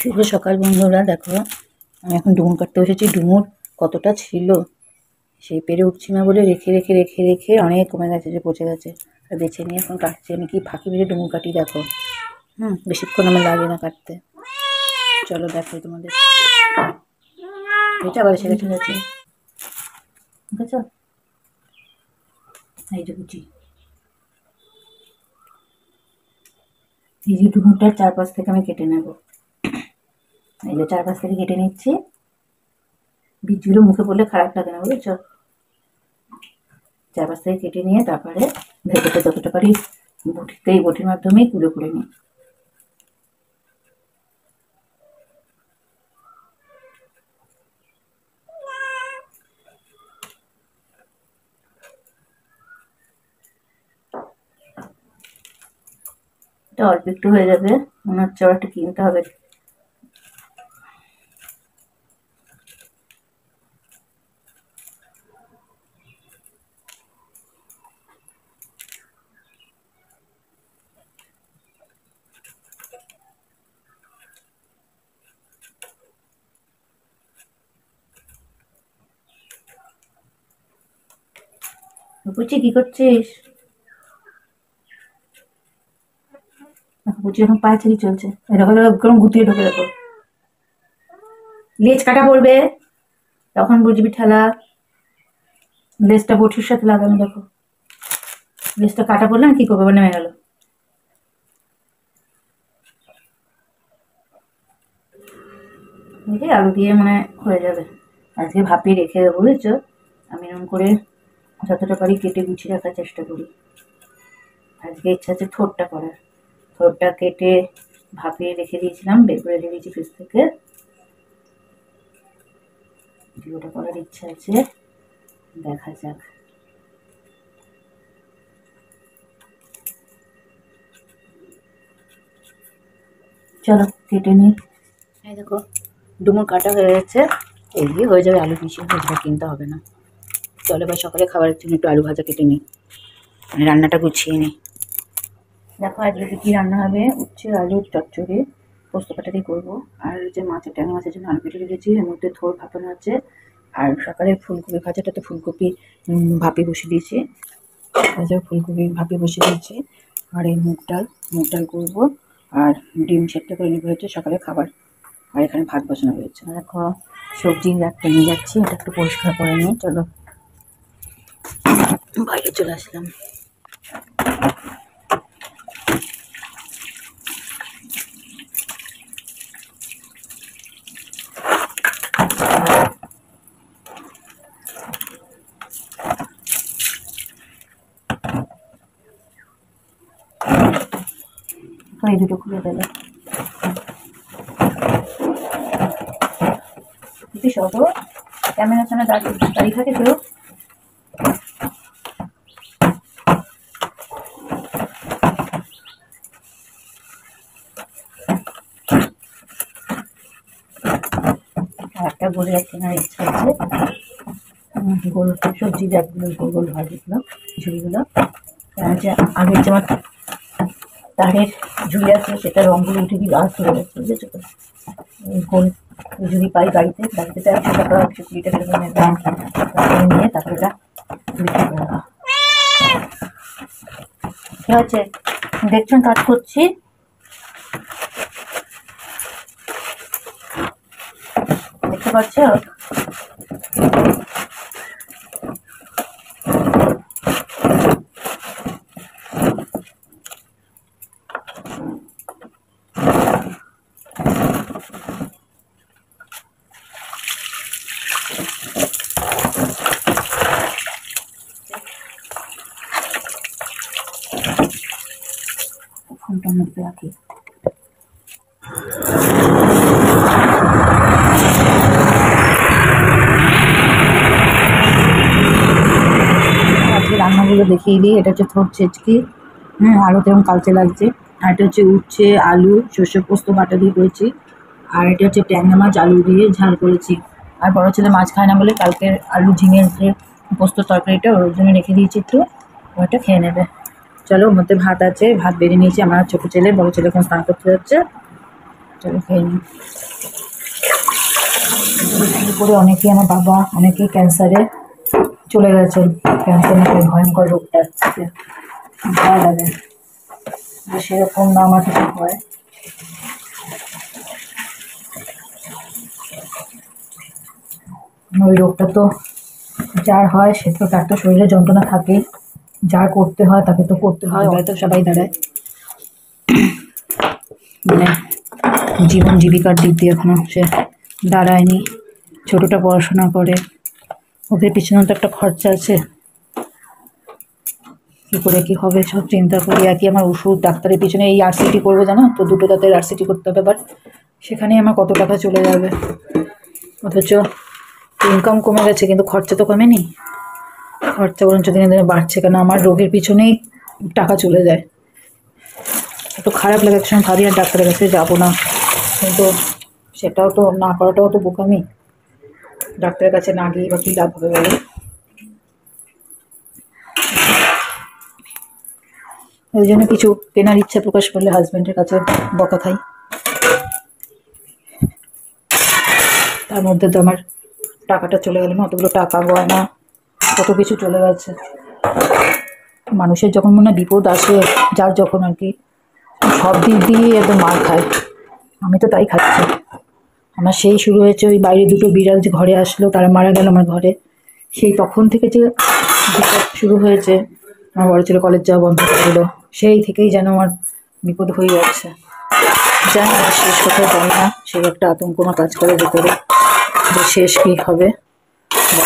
শুভ সকাল বন্ধুরা, দেখো আমি এখন ডুমুর কাটতে বসেছি। ডুমুর কতটা ছিল, সেই পেরে উঠছি না বলে রেখে রেখে রেখে রেখে অনেক কমে গেছে, যে পচে গেছে। আর বেছে নিয়ে এখন কাটছি। আমি কি ফাঁকি মেরে ডুমুর কাটি দেখো। বেশিক্ষণ আমার লাগে না কাটতে। চলো দেখো তোমাদের। এটা আবার এসে গেছে গেছে বুঝেছ, এই যে বুঝি এই যে ডুমুরটার চারপাশ থেকে আমি কেটে নেব। এই যে চারপাশ থেকে কেটে নিচ্ছি। বীজগুলো মুখে পড়লে খারাপ লাগে না, বুঝেছো। চারপাশ থেকে কেটে নিয়ে তারপরে ভেতরটা যতটা পারি বটিতে, বটির মাধ্যমেই কুড়ে কুড়ে নিই। এটা অল্প একটু হয়ে যাবে, মনে হচ্ছে আবার একটু কিনতে হবে। বুঝছি কি করছিস? বুঝছি এখন পায়ে ছেড়ে চলছে, এরকম গুটিয়ে ঢোকে দেখো। লেজ কাটা পড়বে, তখন বুঝবি ঠেলা। লেজটা বটির সাথে লাগানো, দেখো লেজটা কাটা পড়লে কি করবো, নেমে গেল। আলু দিয়ে মানে হয়ে যাবে। আজকে ভাপিয়ে রেখে দেবো, বুঝেছো। আমি এরকম করে যতটা পারি কেটে গুছিয়ে রাখার চেষ্টা করি। আজকে ইচ্ছা আছে থোড়টা করার। থোড়টা কেটে ভাপিয়ে রেখে দিয়েছিলাম, বের করে রেখে দিয়েছি ফ্রিজ থেকে। ওটা করার ইচ্ছা আছে, দেখা যাক। চলো কেটে নিই। এই দেখো ডুমুর কাটা হয়ে গেছে। এই দিয়ে হয়ে যাবে আলু মিশিয়ে, ভাজা কিনতে হবে না। চলো এবার সকালে খাবারের জন্য একটু আলু ভাজা কেটে নিই, মানে রান্নাটা গুছিয়ে নিই। দেখো আজকে কী রান্না হবে। উচ্ছে আলুর চচ্চড়ি পোস্ত কাটা দিয়ে করবো। আর যে মাছের ট্যাংরা মাছের জন্য আলু কেটে রেখেছি, এর মধ্যে থোড় ভাপানো আছে। আর সকালে ফুলকপি ভাজাটাতে ফুলকপি ভাপে বসিয়ে দিয়েছি। ফুলকপি ভাপে বসিয়ে দিয়েছি। আর এই মুগ ডাল করবো। আর ডিম সেদ্ধ করে নেবো হচ্ছে সকালে খাবার। আর এখানে ভাত বসানো হয়েছে। দেখো সবজি একটা নিয়ে যাচ্ছি, এটা একটু পরিষ্কার করে নিই। চলো বাইরে চলে আসলাম। এই দুটো খুলে দেবে শত ক্যামেরার সামনে দাঁড়িয়ে থাকে কেউ। একটা গোল যাচ্ছে না, ইচ্ছা আছে গোল সবজি ব্যাগগুলো গোল গোল ভাজিগুলো ঝুড়িগুলো। যে আগের যে আমার তারের ঝুড়ি আছে, সেটা রঙগুলো উঠে দিয়ে গাছ ধরে যাচ্ছে, বুঝেছো তো। গোল ঝুড়ি পাই গাড়িতে 100 টাকা 120 টাকা নিয়ে তারপরে এটা বিক্রি করে দেওয়া। কি হচ্ছে দেখছেন, কাজ করছি। দেখতে পাচ্ছ? ফোনটার মধ্যে রাখি। রান্নাগুলো দেখিয়ে দিই। এটা হচ্ছে থোড় ছেচকি, আলুতে এবং কালচে লাগছে। আর এটা হচ্ছে উচ্ছে আলু সর্ষে পোস্ত বাটা দিয়ে করেছি। আর এটা হচ্ছে ট্যাংরা মাছ আলু দিয়ে ঝাল করেছি। আর বড় ছেলে মাছ খায় না বলে কালকের আলু ঝিঙের যে পোস্ত তরকারিটা ওর জন্য রেখে দিয়েছি একটু, ওটা খেয়ে নেবে। চলো ওর মধ্যে ভাত আছে, ভাত বেড়ে নিয়েছি। আমার ছোটো ছেলে, বড় ছেলে এখন স্নান করতে যাচ্ছে। চলো খেয়ে নিই। করে অনেকেই, আমার বাবা অনেকেই ক্যান্সারে চলে গেছেন। ক্যান্সার নাকি ভয়ঙ্কর রোগটা, ভয় লাগে। সেরকম না আমার কিছু হয়। ওই রোগটা তো যার হয় সে তো, তার তো শরীরে যন্ত্রণা থাকে, যার করতে হয় তাকে তো করতে হয়। হয়তো সবাই দাঁড়ায়, মানে জীবন জীবিকার দিক দিয়ে এখনো সে দাঁড়ায়নি। ছোটটা পড়াশোনা করে, ওদের পিছনে তো একটা খরচা আছে। কী করে কী হবে সব চিন্তা করি। একই আমার ওষুধ, ডাক্তারের পিছনে এই RCT করবো জানো তো, 2টো দাঁতের RCT করতে হবে, বাট সেখানেই আমার কত টাকা চলে যাবে। অথচ ইনকাম কমে গেছে কিন্তু খরচা তো কমেনি। খরচা বরঞ্চ দিনে দিনে বাড়ছে, কেন আমার রোগের পিছনেই টাকা চলে যায়। একটু খারাপ লাগে, এক সময় ভাবি আর ডাক্তারের কাছে যাবো না, কিন্তু সেটাও তো না করাটাও তো বোকামি। ডাক্তারের কাছে না গিয়ে বা কী লাভ হবে বলে। ওই জন্য কিছু কেনার ইচ্ছা প্রকাশ করলে হাজব্যান্ডের কাছে বকা খাই। তার মধ্যে তো আমার টাকাটা চলে গেল না, অতগুলো টাকা গয়না কত কিছু চলে গেছে। মানুষের যখন মনে বিপদ আসে, যার যখন আর কি, সব দিক দিয়ে একদম মার খায়। আমি তো তাই খাচ্ছি। আমার সেই শুরু হয়েছে ওই বাইরে 2টো বিড়াল যে ঘরে আসলো, তারা মারা গেল আমার ঘরে। সেই তখন থেকে যে বিপদ শুরু হয়েছে, আমার বড় ছেলে কলেজ যাওয়া বন্ধ করে দিল, সেই থেকেই যেন আমার বিপদ হয়ে যাচ্ছে। জানি না শেষ কোথায়, জানি না। সেই একটা আতঙ্ক আমার কাজ করে ভেতরে, যে শেষ কী হবে।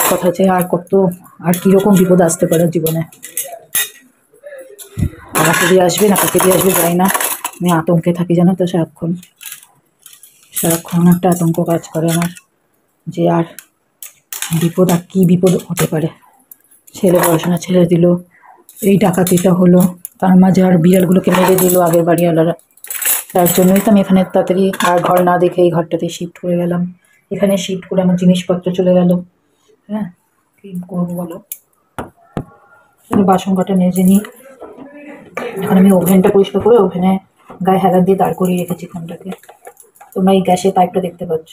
কথা হচ্ছে আর কত, আর কীরকম বিপদ আসতে পারে জীবনে। আমাকে দিয়ে আসবে না কাকে দিয়ে আসবে জানি না। আমি আতঙ্কে থাকি জানো তো, সারাক্ষণ একটা আতঙ্ক কাজ করে আমার, যে আর বিপদ, আর কী বিপদ হতে পারে। ছেলে পড়াশোনা ছেড়ে দিল, এই ডাকাতিটা হলো, তার মাঝে আর বিড়ালগুলোকে মেরে দিল আগের বাড়িওয়ালারা। তার জন্যই তো আমি এখানে তাড়াতাড়ি আর ঘর না দেখে এই ঘরটাতে শিফট করে গেলাম। এখানে শিফট করে আমার জিনিসপত্র চলে গেল। হ্যাঁ, কী করবো বলো। বাসন কটা মেজে নিই। এখন আমি ওভেনটা পরিষ্কার করে ওভেনে গায়ে হ্যালার দিয়ে দাঁড় করিয়ে রেখেছি ফোনটাকে। তোমরা এই গ্যাসের পাইপটা দেখতে পাচ্ছ,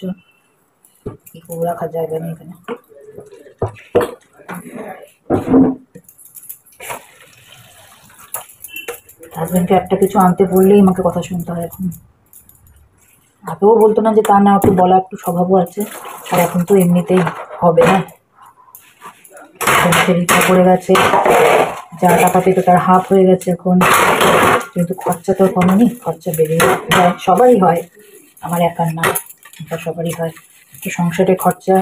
কি করে রাখার জায়গা নেই এখানে। হাজব্যান্ডকে একটা কিছু আনতে বললেই আমাকে কথা শুনতে হয় এখন। আগেও বলতো না যে তা না, একটু বলা একটু স্বভাবও আছে। আর এখন তো এমনিতেই হবে না, রিক্সা পড়ে গেছে, যা টাকা পেতো তার হাফ হয়ে গেছে এখন। কিন্তু খরচা তো কমেনি, খরচা বেড়ে যায়, সবারই হয়, আমার একার না, এটা সবারই হয়। একটু সংসারে খরচা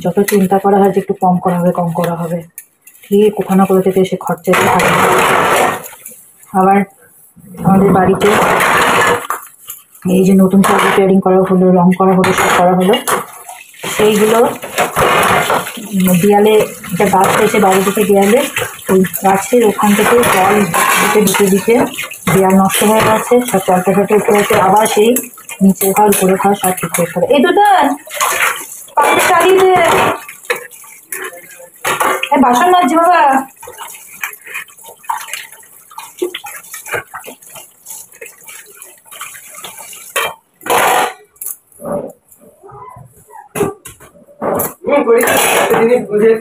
যত চিন্তা করা হয় যে একটু কম করা হবে, কম করা হবে, ঠিক কোথাও না কোথা থেকে সে খরচা একটু থাকে। আবার আমাদের বাড়িতে এই যে নতুন সব রিপেয়ারিং করা হলো, রং করা হলো, সব করা হলো, সেইগুলো দেয়ালে একটা গাছ হয়েছে বাড়ি থেকে, দেয়ালে ওই গাছের ওখান থেকে জল দিতে দিতে দেয়াল নষ্ট হয়ে গেছে, সব চলতে ফেটে উঠে গেছে। আবার সেই নিচে ঘর করে ঘর সব ঠিক করতে হবে। এই দুটো পাখি চালিয়ে দে, বাসন মাজছি বাবা।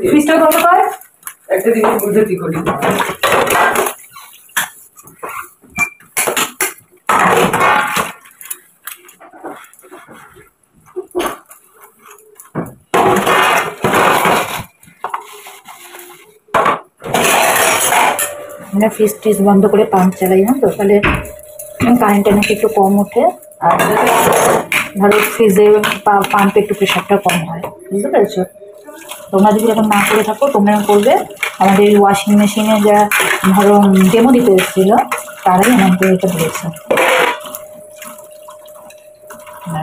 ফ্রিজটা বন্ধ কর, একটা জিনিস বুঝেছি করি। আমরা ফ্রিজ বন্ধ করে পাম্প চালাই না তো, তাহলে কারেন্টটা নাকি একটু কম ওঠে, আর ধরো ফ্রিজে পাম্পে একটু প্রেশারটা কম হয়, বুঝতে পেরেছো? তোমরা যদি এখন না করে থাকো, তোমরা করবে। আমাদের ওয়াশিং মেশিনে যা ধরো ডেমো দিতে এসেছিল, তারাই আমাদের এটা বলেছে।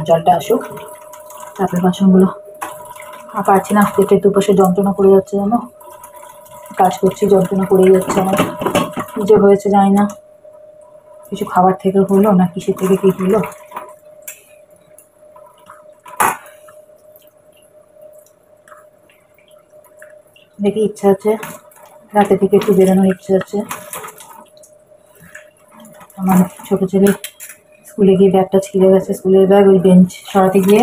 জলটা আসুক, তারপরে বাসনগুলো। পারছি না, পেটের দুপাশে যন্ত্রণা করে যাচ্ছে, জানো, কাজ করছি যন্ত্রণা করেই যাচ্ছে আমার। কী যে হয়েছে জানি না, কিছু খাবার থেকে হলো না কিসের থেকে কী হলো। দেখি ইচ্ছা আছে রাতে থেকে একটু বেরোনোর ইচ্ছা আছে। আমার ছোটো ছেলে স্কুলে গিয়ে ব্যাগটা ছিঁড়ে গেছে, স্কুলের ব্যাগ ওই বেঞ্চ সরাতে গিয়ে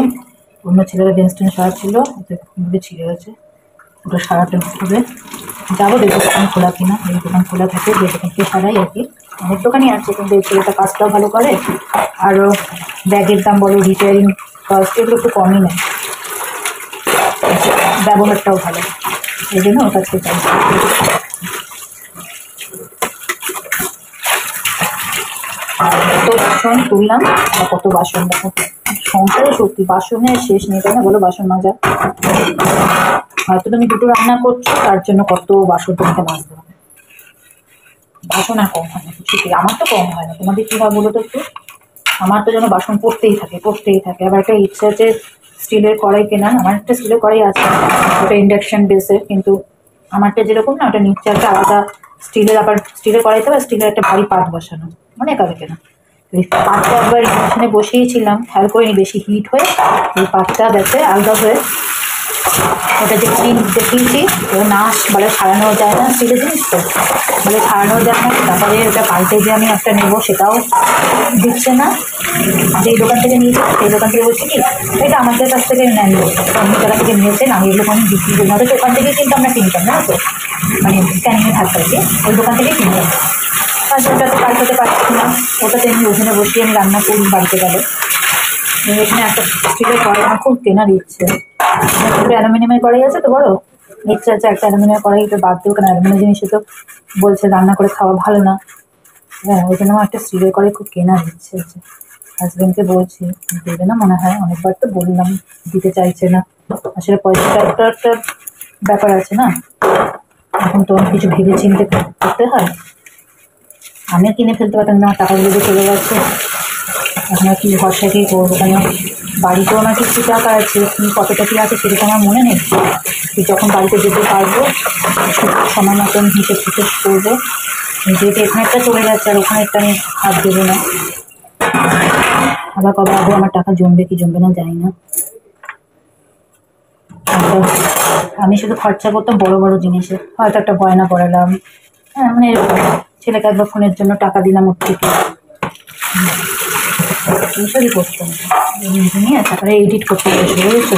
অন্য ছেলেরা বেঞ্চ টেনে সরাচ্ছিল, ওতে ছিঁড়ে গেছে, ওটা সারাতে হবে। যাবো দেখবো দোকান খোলা কিনা, এই দোকান খোলা থাকে যে দোকান থেকে সারাই আর কি, অনেক দোকানই আছে, কিন্তু এই ছেলেটা কাজটাও ভালো করে, আরও ব্যাগের দাম বলো, রিপেয়ারিং কস্ট এগুলো একটু কমই নেয়, ব্যবহারটাও ভালো, এই জন্য ওর কাছে চাই। কত বাসন তুললাম আর কত বাসন, দেখো সংসারে সত্যি বাসনের শেষ নেই, তাই না বলো? বাসন মাজা, হয়তো তুমি দুটো রান্না করছো তার জন্য কত বাসন তোমাকে মাজতে হবে, বাসন আর কম হয় না কিছুতেই, আমার তো কম হয় না, তোমাদের কী হয় বলো তো একটু? আমার তো যেন বাসন পড়তেই থাকে। আবার একটা ইচ্ছা আছে স্টিলের কড়াই কেনা, আমার একটা স্টিলের কড়াই আছে, ওটা ইন্ডাকশন বেসের, কিন্তু আমারটা যেরকম না, ওটা নিচে একটা আলাদা স্টিলের, আবার স্টিলের কড়াইতে আবার স্টিলের একটা ভারী পাত বসানো, অনেক আগে কেনা। ওই পাতটা একবার ইন্ডাকশনে বসিয়েছিলাম, খেয়াল করিনি, বেশি হিট হয়ে ওই পাতটা গেছে আলগা হয়ে, ওটা যে ক্লিন দেখিয়েছি ও না বলে ছাড়ানো যায় না, স্টিলের জিনিস তো বলে ছাড়ানো যায় না, তারপরে ওটা পাল্টে যে আমি একটা নেবো সেটাও দিচ্ছে না, যেই দোকান থেকে নিয়েছি সেই দোকান থেকে বলছি কি এটা আমাদের কাছ থেকে নেন, অন্য জায়গা থেকে নিয়েছেন, আমি এগুলো কোনো বিক্রি করি না, তো ওখান থেকেই কিন্তু আমরা কিনতাম না, তো মানে স্ক্যানিংয়ে থাকতে আর কি, ওই দোকান থেকেই কিনতাম। আর ওটা তো পাল্টাতে পারছি না, ওটাতে আমি ওখানে বসিয়ে আমি রান্না করি বাড়িতে গেলে। এখানে একটা স্টিলের কড়াই আমার খুব কেনার ইচ্ছে, অ্যালুমিনিয়ামের কড়াই আছে তো বড়, ইচ্ছা আছে একটা অ্যালুমিনিয়াম কড়াই তো বাদ দেবো, কারণ অ্যালুমিনিয়াম জিনিসে তো বলছে রান্না করে খাওয়া ভালো না, হ্যাঁ ওই জন্য আমার একটা স্টিলের কড়াই খুব কেনার ইচ্ছে আছে। হাজবেন্ডকে বলছি, দেবে না মনে হয়, অনেকবার তো বললাম, দিতে চাইছে না, আসলে পয়সাটা একটা ব্যাপার আছে না, এখন তো অনেক কিছু ভেবে চিন্তে করতে হয়, আমিও কিনে ফেলতে পারতাম না, টাকাগুলো যে চলে গেছে, এখন আর কি ভরসায় কি করবো, কেন বাড়িতেও আমার কিছু টাকা আছে, কতটা কি আছে সেটা তো আমার মনে নেই, যখন বাড়িতে যেতে পারবো সময় মতন হিসেব করবো, যেহেতু এখানে একটা চলে যাচ্ছে আর ওখানে একটা আমি হাত দেবো না, আবার কবে আগে আমার টাকা জমবে কি জমবে না জানি না। আমি শুধু খরচা করতাম বড় বড় জিনিসে, হয়তো একটা গয়না পরালাম, হ্যাঁ মানে ছেলেকে একবার ফোনের জন্য টাকা দিলাম ওর থেকে, এইসবই করতাম, নিয়ে তারপরে এডিট করতে বসে বুঝেছো,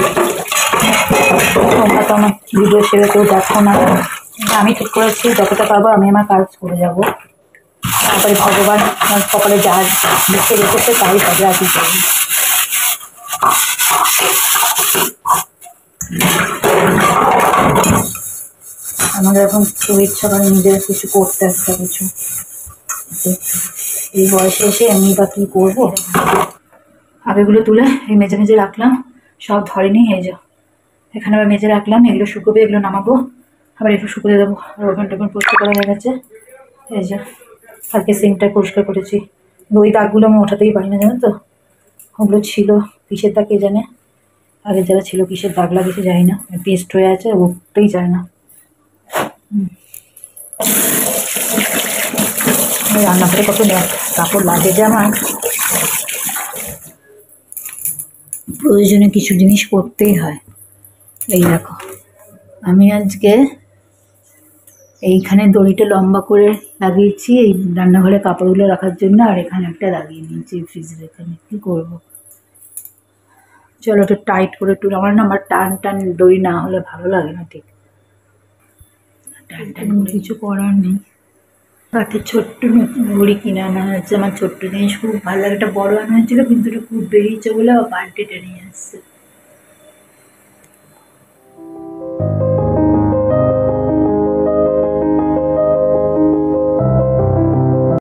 তোমরা তো আমার ভিডিও সেরে কেউ দেখো না, আমি ঠিক করেছি যতটা পারবো আমি আমার কাজ করে যাব, তারপরে ভগবান আমার কপালে যা লিখে রেখেছে তাই হবে, আর কি করবো। আমাদের এখন খুব ইচ্ছা করে নিজের কিছু করতে, একটা কিছু, এই বয়সে এসে এমনি বা কী করবো। আগেগুলো তুলে এই মেজে মেজে রাখলাম, সব ধরেনি, এই যে এখানে আবার মেজে রাখলাম, এগুলো শুকোবে, এগুলো নামাবো, আবার একটু শুকোতে দেবো, আর ওখান টোখান পরিষ্কার করা হয়ে গেছে, এই যে কালকে সিঙ্কটা পরিষ্কার করেছি, ওই দাগগুলো আমি ওঠাতেই পারি না জানো তো, ওগুলো ছিল কিসের দাগ কে জানে, আগে যারা ছিল কিসের দাগ লাগিয়েছে জানি না, পেস্ট হয়ে আছে, উঠতেই চায় না। রান্না করে কত কাপড় লাগে যে আমার, প্রয়োজনে কিছু জিনিস করতেই হয়। এই দেখো আমি আজকে এইখানে দড়িটা লম্বা করে লাগিয়েছি এই রান্নাঘরে কাপড়গুলো রাখার জন্য, আর এখানে একটা লাগিয়ে নিয়েছি ফ্রিজের এখানে, কী করবো, চলো একটু টাইট করে একটু, আমার না আমার টান টান দড়ি না হলে ভালো লাগে না, ঠিক টান টান কিছু করার নেই। কাঠের ছোট্ট ঘড়ি কিনে আনা হয়েছে, আমার ছোট্ট জিনিস খুব ভালো লাগে, একটা বড় আনা হয়েছিল কিন্তু এটা খুব বেরিয়েছে বলে আবার পাল্টে টেনে আসছে।